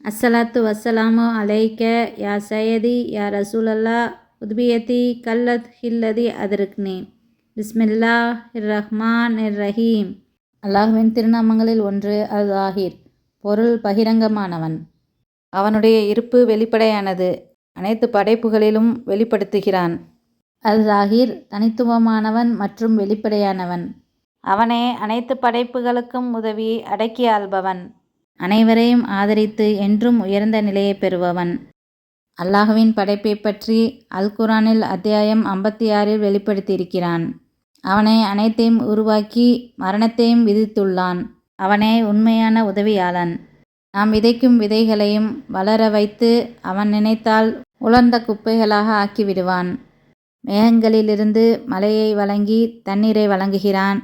அஸ்ஸலாத்து வஸ்ஸலாமு அலைக்க யா சையதி யா ரசூலல்லா உத்பியதி கல்லத் ஹில்லதி அதிருக்னி. பிஸ்மில்லாஹிர்ரஹ்மானிர்ரஹீம். அல்லாஹ்வின் திருநாமங்களில் ஒன்று அல் ஸாஹிர். பொருள் பகிரங்கமானவன். அவனுடைய இருப்பு வெளிப்படையானது. அனைத்து படைப்புகளிலும் வெளிப்படுத்துகிறான். அல் ஸாஹிர் தனித்துவமானவன் மற்றும் வெளிப்படையானவன். அவனே அனைத்து படைப்புகளுக்கும் உதவி அடக்கி ஆள்பவன். அனைவரையும் ஆதரித்து என்றும் உயர்ந்த நிலையை பெறுபவன். அல்லாஹ்வின் படைப்பை பற்றி அல் குர்ஆனில் அத்தியாயம் 56 வெளிப்படுத்தியிருக்கிறான். அவனே அனைத்தையும் உருவாக்கி மரணத்தையும் விதித்துள்ளான். அவனே உண்மையான உதவியாளன். நாம் விதைக்கும் விதைகளையும் வளர வைத்து அவன் நினைத்தால் உலர்ந்த குப்பைகளாக ஆக்கிவிடுவான். மேகங்களிலிருந்து மழையை வழங்கி தண்ணீரை வழங்குகிறான்.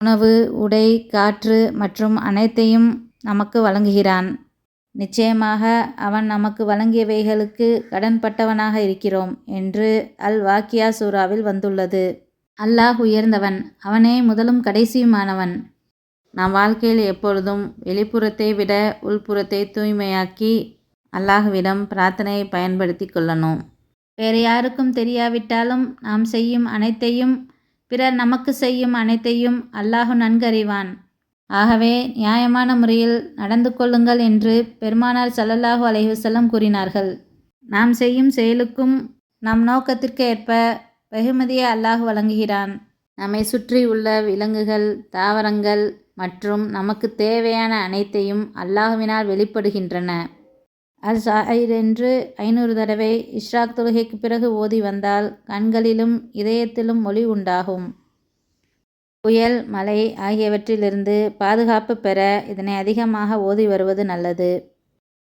உணவு, உடை, காற்று மற்றும் அனைத்தையும் நமக்கு வழங்குகிறான். நிச்சயமாக அவன் நமக்கு வழங்கியவைகளுக்கு கடன்பட்டவனாக இருக்கிறோம் என்று அல் வாக்கியா சூராவில் வந்துள்ளது. அல்லாஹ் உயர்ந்தவன். அவனே முதலும் கடைசியுமானவன். நாம் வாழ்க்கையில் எப்பொழுதும் வெளிப்புறத்தை விட உள்புறத்தை தூய்மையாக்கி அல்லாஹ்விடம் பிரார்த்தனையை பயன்படுத்தி கொள்ளணும். வேறு யாருக்கும் தெரியாவிட்டாலும் நாம் செய்யும் அனைத்தையும், பிறர் நமக்கு செய்யும் அனைத்தையும் அல்லாஹ் நன்கறிவான். ஆகவே நியாயமான முறையில் நடந்து கொள்ளுங்கள் என்று பெருமானார் ஸல்லல்லாஹு அலைஹி வஸல்லம் கூறினார்கள். நாம் செய்யும் செயலுக்கும் நம் நோக்கத்திற்கு ஏற்ப வெகுமதியை அல்லாஹ் வழங்குகிறான். நம்மை சுற்றி உள்ள விலங்குகள், தாவரங்கள் மற்றும் நமக்கு தேவையான அனைத்தையும் அல்லாஹ்வினால் வெளிப்படுகின்றன. அல் ஸாஹிர் என்று 500 தடவை இஷ்ராக் தொழுகைக்கு பிறகு ஓதி வந்தால் கண்களிலும் இதயத்திலும் ஒளி உண்டாகும். புயல், மழை ஆகியவற்றிலிருந்து பாதுகாப்பு பெற இதனை அதிகமாக ஓதி வருவது நல்லது.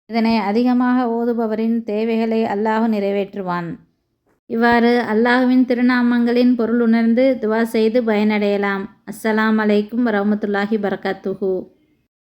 இதனை அதிகமாக ஓதுபவரின் தேவைகளை அல்லாஹ் நிறைவேற்றுவான். இவ்வாறு அல்லாஹ்வின் திருநாமங்களின் பொருள் உணர்ந்து துவா செய்து பயனடையலாம். அஸ்ஸலாமு அலைக்கும் வரஹ்மத்துல்லாஹி பரகாத்துஹு.